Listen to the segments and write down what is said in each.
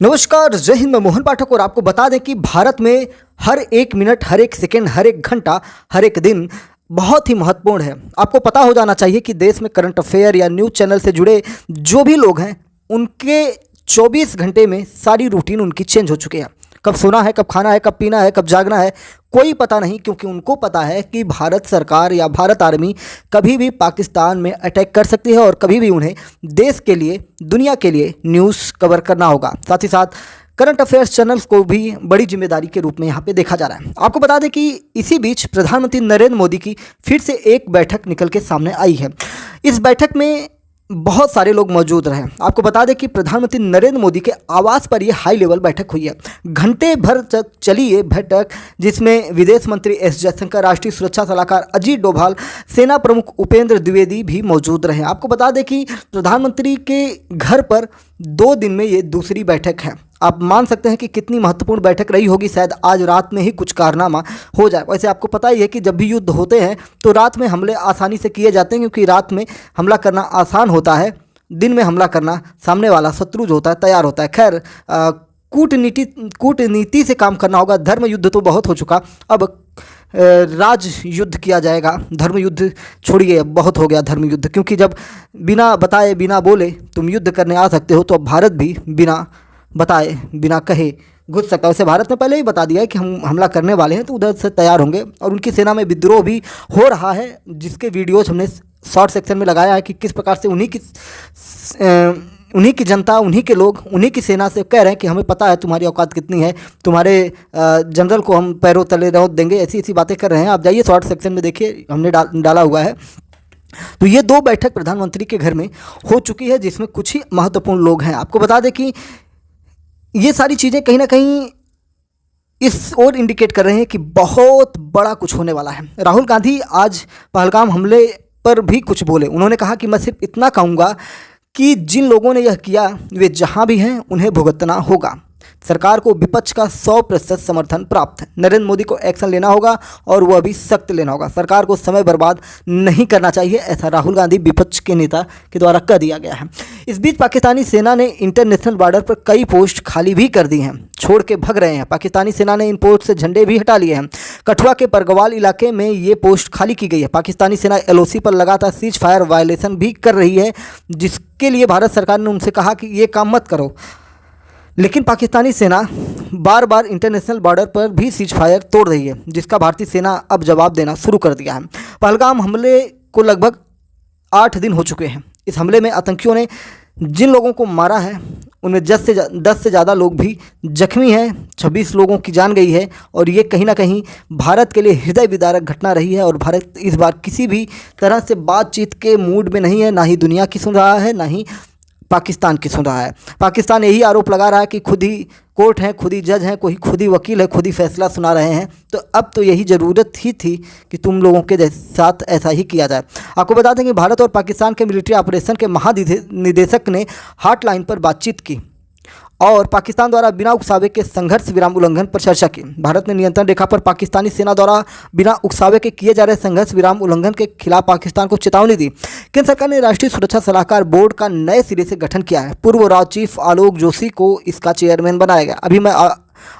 नमस्कार, जय हिंद। मैं मोहन पाठक और आपको बता दें कि भारत में हर एक मिनट, हर एक सेकंड, हर एक घंटा, हर एक दिन बहुत ही महत्वपूर्ण है। आपको पता हो जाना चाहिए कि देश में करंट अफेयर या न्यूज़ चैनल से जुड़े जो भी लोग हैं उनके 24 घंटे में सारी रूटीन उनकी चेंज हो चुकी है। कब सोना है, कब खाना है, कब पीना है, कब जागना है, कोई पता नहीं, क्योंकि उनको पता है कि भारत सरकार या भारत आर्मी कभी भी पाकिस्तान में अटैक कर सकती है और कभी भी उन्हें देश के लिए, दुनिया के लिए न्यूज़ कवर करना होगा। साथ ही साथ करंट अफेयर्स चैनल्स को भी बड़ी जिम्मेदारी के रूप में यहाँ पे देखा जा रहा है। आपको बता दें कि इसी बीच प्रधानमंत्री नरेंद्र मोदी की फिर से एक बैठक निकल के सामने आई है। इस बैठक में बहुत सारे लोग मौजूद रहे। आपको बता दें कि प्रधानमंत्री नरेंद्र मोदी के आवास पर यह हाई लेवल बैठक हुई है। घंटे भर तक चली ये बैठक, जिसमें विदेश मंत्री एस जयशंकर, राष्ट्रीय सुरक्षा सलाहकार अजीत डोभाल, सेना प्रमुख उपेंद्र द्विवेदी भी मौजूद रहे। आपको बता दें कि प्रधानमंत्री के घर पर 2 दिन में ये दूसरी बैठक है। आप मान सकते हैं कि कितनी महत्वपूर्ण बैठक रही होगी। शायद आज रात में ही कुछ कारनामा हो जाए। वैसे आपको पता ही है कि जब भी युद्ध होते हैं तो रात में हमले आसानी से किए जाते हैं, क्योंकि रात में हमला करना आसान होता है, दिन में हमला करना सामने वाला शत्रु जो होता है तैयार होता है। खैर, कूटनीति से काम करना होगा। धर्म युद्ध तो बहुत हो चुका, अब राज युद्ध किया जाएगा। धर्म युद्ध छोड़िए, बहुत हो गया धर्म युद्ध, क्योंकि जब बिना बताए, बिना बोले तुम युद्ध करने आ सकते हो, तो अब भारत भी बिना बताए, बिना कहे घुस सकता है। वैसे भारत ने पहले ही बता दिया है कि हम हमला करने वाले हैं, तो उधर से तैयार होंगे। और उनकी सेना में विद्रोह भी हो रहा है, जिसके वीडियोज हमने शॉर्ट सेक्शन में लगाया है कि किस प्रकार से उन्हीं की जनता, उन्हीं के लोग, उन्हीं की सेना से कह रहे हैं कि हमें पता है तुम्हारी औकात कितनी है, तुम्हारे जनरल को हम पैरों तले रौंद देंगे, ऐसी ऐसी बातें कर रहे हैं। आप जाइए शॉर्ट सेक्शन में देखिए, हमने डाला हुआ है। तो ये 2 बैठक प्रधानमंत्री के घर में हो चुकी है, जिसमें कुछ ही महत्वपूर्ण लोग हैं। आपको बता दें कि ये सारी चीज़ें कहीं ना कहीं इस ओर इंडिकेट कर रहे हैं कि बहुत बड़ा कुछ होने वाला है। राहुल गांधी आज पहलगाम हमले पर भी कुछ बोले। उन्होंने कहा कि मैं सिर्फ इतना कहूँगा कि जिन लोगों ने यह किया वे जहाँ भी हैं उन्हें भुगतना होगा। सरकार को विपक्ष का 100% समर्थन प्राप्त है। नरेंद्र मोदी को एक्शन लेना होगा और वह भी सख्त लेना होगा। सरकार को समय बर्बाद नहीं करना चाहिए, ऐसा राहुल गांधी विपक्ष के नेता के द्वारा कह दिया गया है। इस बीच पाकिस्तानी सेना ने इंटरनेशनल बॉर्डर पर कई पोस्ट खाली भी कर दी हैं, छोड़ के भग रहे हैं। पाकिस्तानी सेना ने इन पोस्ट से झंडे भी हटा लिए हैं। कठुआ के परगवाल इलाके में ये पोस्ट खाली की गई है। पाकिस्तानी सेना LOC पर लगातार सीज फायर वायलेशन भी कर रही है, जिसके लिए भारत सरकार ने उनसे कहा कि ये काम मत करो। लेकिन पाकिस्तानी सेना बार बार इंटरनेशनल बॉर्डर पर भी सीज फायर तोड़ रही है, जिसका भारतीय सेना अब जवाब देना शुरू कर दिया है। पहलगाम हमले को लगभग 8 दिन हो चुके हैं। इस हमले में आतंकियों ने जिन लोगों को मारा है उनमें 10 से ज़्यादा लोग भी जख्मी हैं। 26 लोगों की जान गई है और ये कहीं ना कहीं भारत के लिए हृदय विदारक घटना रही है। और भारत इस बार किसी भी तरह से बातचीत के मूड में नहीं है, ना ही दुनिया की सुन रहा है, ना ही पाकिस्तान की सुन रहा है। पाकिस्तान यही आरोप लगा रहा है कि खुद ही कोर्ट हैं, खुद ही जज हैं, कोई खुद ही वकील है, खुद ही फैसला सुना रहे हैं। तो अब तो यही ज़रूरत ही थी कि तुम लोगों के साथ ऐसा ही किया जाए। आपको बता दें कि भारत और पाकिस्तान के मिलिट्री ऑपरेशन के महानिदेशक ने हॉटलाइन पर बातचीत की और पाकिस्तान द्वारा बिना उकसावे के संघर्ष विराम उल्लंघन पर चर्चा की। भारत ने नियंत्रण रेखा पर पाकिस्तानी सेना द्वारा बिना उकसावे के किए जा रहे संघर्ष विराम उल्लंघन के खिलाफ पाकिस्तान को चेतावनी दी। केंद्र सरकार ने राष्ट्रीय सुरक्षा सलाहकार बोर्ड का नए सिरे से गठन किया है। पूर्व रॉ चीफ आलोक जोशी को इसका चेयरमैन बनाया गया। अभी मैं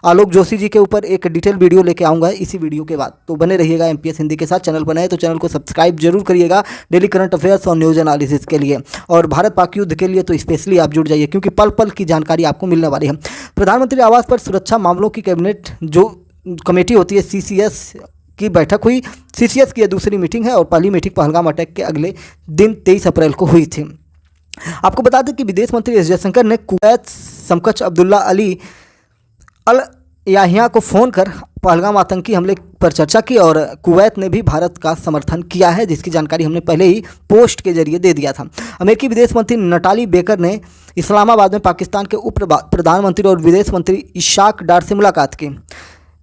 आलोक जोशी जी के ऊपर एक डिटेल वीडियो लेके आऊँगा इसी वीडियो के बाद, तो बने रहिएगा MPS हिंदी के साथ। चैनल बनाए तो चैनल को सब्सक्राइब जरूर करिएगा डेली करंट अफेयर्स और न्यूज़ एनालिसिस के लिए, और भारत पाक युद्ध के लिए तो स्पेशली आप जुड़ जाइए, क्योंकि पल पल की जानकारी आपको मिलने वाली है। प्रधानमंत्री आवास पर सुरक्षा मामलों की कैबिनेट जो कमेटी होती है CCS की बैठक हुई। CCS की यह दूसरी मीटिंग है और पहली मीटिंग पहलगाम अटैक के अगले दिन 23 अप्रैल को हुई थी। आपको बता दें कि विदेश मंत्री एस जयशंकर ने कुवैत समकक्ष अब्दुल्ला अली अल याहिया को फ़ोन कर पहलगाम आतंकी हमले पर चर्चा की और कुवैत ने भी भारत का समर्थन किया है, जिसकी जानकारी हमने पहले ही पोस्ट के जरिए दे दिया था। अमेरिकी विदेश मंत्री नटाली बेकर ने इस्लामाबाद में पाकिस्तान के उप प्रधानमंत्री और विदेश मंत्री इशाक डार से मुलाकात की।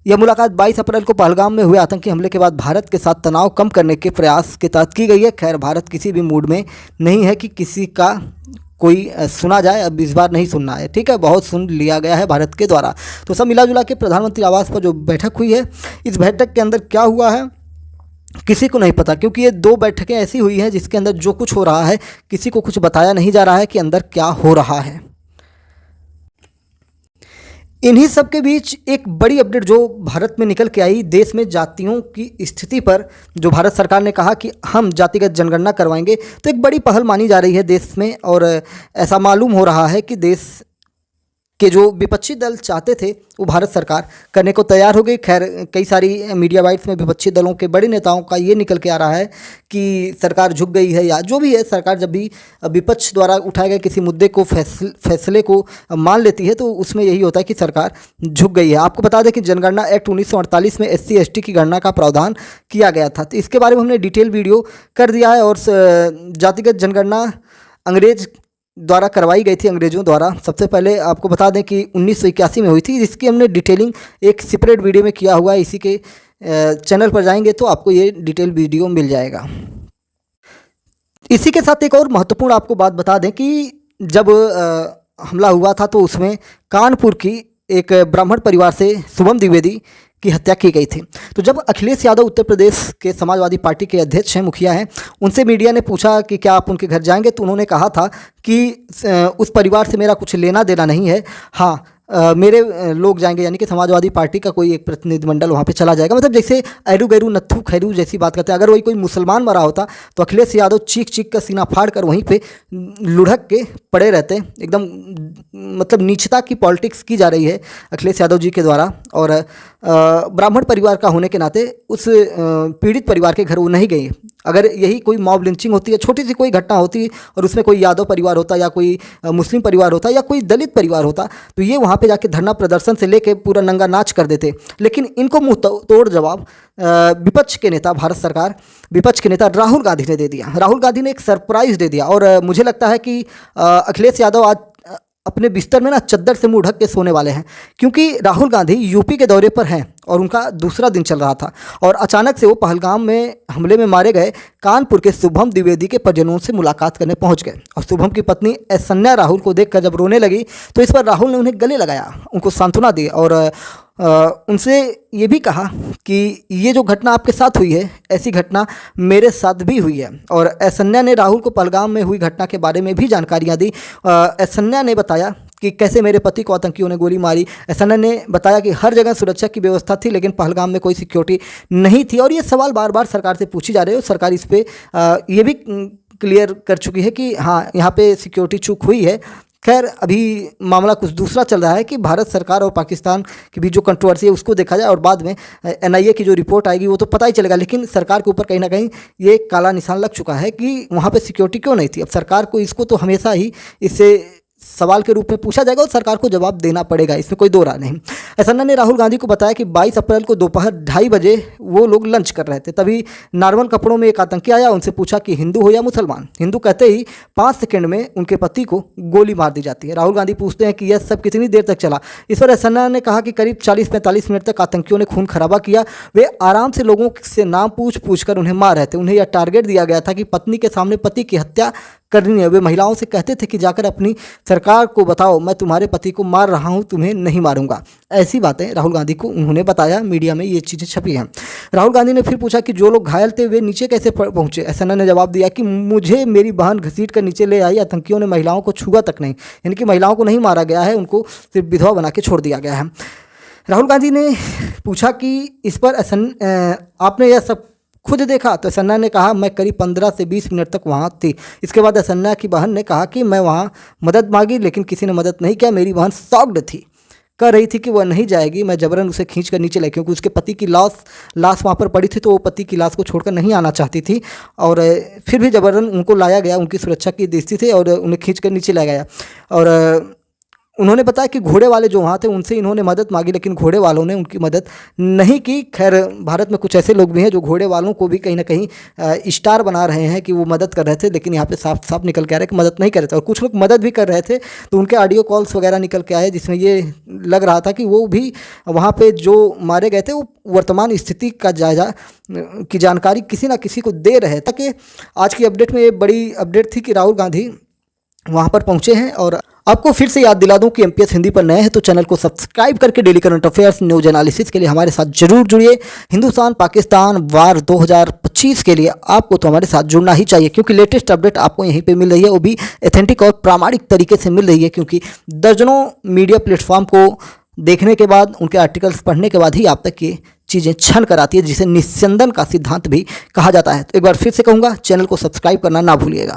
यह मुलाकात 22 अप्रैल को पहलगाम में हुए आतंकी हमले के बाद भारत के साथ तनाव कम करने के प्रयास के तहत की गई है। खैर, भारत किसी भी मूड में नहीं है कि किसी का कोई सुना जाए। अब इस बार नहीं सुनना है, ठीक है, बहुत सुन लिया गया है भारत के द्वारा। तो सब मिला जुला के प्रधानमंत्री आवास पर जो बैठक हुई है, इस बैठक के अंदर क्या हुआ है किसी को नहीं पता, क्योंकि ये 2 बैठकें ऐसी हुई हैं जिसके अंदर जो कुछ हो रहा है किसी को कुछ बताया नहीं जा रहा है कि अंदर क्या हो रहा है। इन्हीं सब के बीच एक बड़ी अपडेट जो भारत में निकल के आई, देश में जातियों की स्थिति पर जो भारत सरकार ने कहा कि हम जातिगत जनगणना करवाएंगे, तो एक बड़ी पहल मानी जा रही है देश में। और ऐसा मालूम हो रहा है कि देश के जो विपक्षी दल चाहते थे वो भारत सरकार करने को तैयार हो गई। खैर, कई सारी मीडिया बाइट्स में विपक्षी दलों के बड़े नेताओं का ये निकल के आ रहा है कि सरकार झुक गई है, या जो भी है, सरकार जब भी विपक्ष द्वारा उठाए गए किसी मुद्दे को फैसले को मान लेती है तो उसमें यही होता है कि सरकार झुक गई है। आपको बता दें कि जनगणना एक्ट 1948 में SC/ST की गणना का प्रावधान किया गया था, तो इसके बारे में हमने डिटेल वीडियो कर दिया है। और जातिगत जनगणना अंग्रेज द्वारा करवाई गई थी, अंग्रेजों द्वारा। सबसे पहले आपको बता दें कि 1981 में हुई थी, जिसकी हमने डिटेलिंग एक सेपरेट वीडियो में किया हुआ है। इसी के चैनल पर जाएंगे तो आपको ये डिटेल वीडियो मिल जाएगा। इसी के साथ एक और महत्वपूर्ण आपको बात बता दें कि जब हमला हुआ था तो उसमें कानपुर की एक ब्राह्मण परिवार से शुभम द्विवेदी की हत्या की गई थी। तो जब अखिलेश यादव उत्तर प्रदेश के समाजवादी पार्टी के अध्यक्ष हैं, मुखिया हैं, उनसे मीडिया ने पूछा कि क्या आप उनके घर जाएंगे, तो उन्होंने कहा था कि उस परिवार से मेरा कुछ लेना देना नहीं है, हाँ मेरे लोग जाएंगे, यानी कि समाजवादी पार्टी का कोई एक प्रतिनिधिमंडल वहाँ पे चला जाएगा। मतलब जैसे ऐरू गैरू नत्थू खैरू जैसी बात करते हैं। अगर वही कोई मुसलमान मरा होता तो अखिलेश यादव चीख चीख कर सीना फाड़ कर वहीं पे लुढ़क के पड़े रहते। एकदम मतलब नीचता की पॉलिटिक्स की जा रही है अखिलेश यादव जी के द्वारा। और ब्राह्मण परिवार का होने के नाते उस पीड़ित परिवार के घर वो नहीं गई। अगर यही कोई मॉब लिंचिंग होती है, छोटी सी कोई घटना होती और उसमें कोई यादव परिवार होता या कोई मुस्लिम परिवार होता या कोई दलित परिवार होता, तो ये वहाँ पे जाके धरना प्रदर्शन से लेके पूरा नंगा नाच कर देते। लेकिन इनको मुंह तोड़ जवाब विपक्ष के नेता, भारत सरकार विपक्ष के नेता राहुल गांधी ने दे दिया। राहुल गांधी ने एक सरप्राइज़ दे दिया। और मुझे लगता है कि अखिलेश यादव आज अपने बिस्तर में ना चद्दर से मुंह ढक के सोने वाले हैं, क्योंकि राहुल गांधी यूपी के दौरे पर हैं और उनका दूसरा दिन चल रहा था और अचानक से वो पहलगाम में हमले में मारे गए कानपुर के शुभम द्विवेदी के परिजनों से मुलाकात करने पहुंच गए। और शुभम की पत्नी ऐश्वर्या राहुल को देखकर जब रोने लगी तो इस पर राहुल ने उन्हें गले लगाया, उनको सांत्वना दी और उनसे ये भी कहा कि ये जो घटना आपके साथ हुई है, ऐसी घटना मेरे साथ भी हुई है। और ऐश्वर्या ने राहुल को पहलगाम में हुई घटना के बारे में भी जानकारियाँ दी। ऐश्वर्या ने बताया कि कैसे मेरे पति को आतंकियों ने गोली मारी। ऐश्वर्या ने बताया कि हर जगह सुरक्षा की व्यवस्था थी, लेकिन पहलगाम में कोई सिक्योरिटी नहीं थी। और ये सवाल बार बार सरकार से पूछी जा रही है और सरकार इस पर ये भी क्लियर कर चुकी है कि हाँ, यहाँ पे सिक्योरिटी चूक हुई है। खैर, अभी मामला कुछ दूसरा चल रहा है कि भारत सरकार और पाकिस्तान के बीच जो कंट्रोवर्सी है उसको देखा जाए और बाद में NIA की जो रिपोर्ट आएगी वो तो पता ही चलेगा। लेकिन सरकार के ऊपर कहीं ना कहीं ये काला निशान लग चुका है कि वहाँ पे सिक्योरिटी क्यों नहीं थी। अब सरकार को इसको तो हमेशा ही इससे सवाल के रूप में पूछा जाएगा और सरकार को जवाब देना पड़ेगा, इसमें कोई दो राय नहीं। ऐश्वर्या ने राहुल गांधी को बताया कि 22 अप्रैल को दोपहर 2:30 बजे वो लोग लंच कर रहे थे, तभी नॉर्मल कपड़ों में एक आतंकी आया। उनसे पूछा कि हिंदू हो या मुसलमान। हिंदू कहते ही 5 सेकंड में उनके पति को गोली मार दी जाती है। राहुल गांधी पूछते हैं कि यह सब कितनी देर तक चला। इस पर ऐश्वर्या ने कहा कि करीब 40-45 मिनट तक आतंकियों ने खून खराबा किया। वे आराम से लोगों से नाम पूछ कर उन्हें मार रहे थे। उन्हें यह टारगेट दिया गया था कि पत्नी के सामने पति की हत्या करनी है। वे महिलाओं से कहते थे कि जाकर अपनी सरकार को बताओ, मैं तुम्हारे पति को मार रहा हूं, तुम्हें नहीं मारूंगा। ऐसी बातें राहुल गांधी को उन्होंने बताया, मीडिया में ये चीज़ें छपी हैं। राहुल गांधी ने फिर पूछा कि जो लोग घायल थे वे नीचे कैसे पहुंचे। ऐश्वर्या ने जवाब दिया कि मुझे मेरी बहन घसीट कर नीचे ले आई, आतंकियों ने महिलाओं को छुआ तक नहीं, यानी कि महिलाओं को नहीं मारा गया है, उनको सिर्फ विधवा बना के छोड़ दिया गया है। राहुल गांधी ने पूछा कि इस पर आपने यह सब खुद देखा, तो ऐश्वर्या ने कहा मैं करीब 15 से 20 मिनट तक वहाँ थी। इसके बाद ऐश्वर्या की बहन ने कहा कि मैं वहाँ मदद मांगी लेकिन किसी ने मदद नहीं किया। मेरी बहन शॉक्ड थी, कह रही थी कि वह नहीं जाएगी। मैं जबरन उसे खींच कर नीचे लाई, क्योंकि उसके पति की लाश वहाँ पर पड़ी थी, तो वो पति की लाश को छोड़कर नहीं आना चाहती थी। और फिर भी जबरन उनको लाया गया, उनकी सुरक्षा की दृष्टि से, और उन्हें खींच कर नीचे लाया गया। और उन्होंने बताया कि घोड़े वाले जो वहाँ थे उनसे इन्होंने मदद मांगी, लेकिन घोड़े वालों ने उनकी मदद नहीं की। खैर, भारत में कुछ ऐसे लोग भी हैं जो घोड़े वालों को भी कहीं ना कहीं स्टार बना रहे हैं कि वो मदद कर रहे थे, लेकिन यहाँ पे साफ साफ निकल के आ रहा है कि मदद नहीं कर रहे थे। और कुछ लोग मदद भी कर रहे थे, तो उनके ऑडियो कॉल्स वगैरह निकल के आए जिसमें ये लग रहा था कि वो भी वहाँ पर जो मारे गए थे वो वर्तमान स्थिति का जायजा की जानकारी किसी ना किसी को दे रहे, ताकि आज की अपडेट में ये बड़ी अपडेट थी कि राहुल गांधी वहाँ पर पहुँचे हैं। और आपको फिर से याद दिला दूं कि MPS हिंदी पर नए हैं तो चैनल को सब्सक्राइब करके daily current affairs news analysis के लिए हमारे साथ जरूर जुड़िए। हिंदुस्तान पाकिस्तान वार 2025 के लिए आपको तो हमारे साथ जुड़ना ही चाहिए, क्योंकि लेटेस्ट अपडेट आपको यहीं पे मिल रही है, वो भी ऑथेंटिक और प्रामाणिक तरीके से मिल रही है, क्योंकि दर्जनों मीडिया प्लेटफॉर्म को देखने के बाद, उनके आर्टिकल्स पढ़ने के बाद ही आप तक ये चीज़ें छन कर आती है, जिसे निस्यंदन का सिद्धांत भी कहा जाता है। तो एक बार फिर से कहूँगा, चैनल को सब्सक्राइब करना ना भूलिएगा।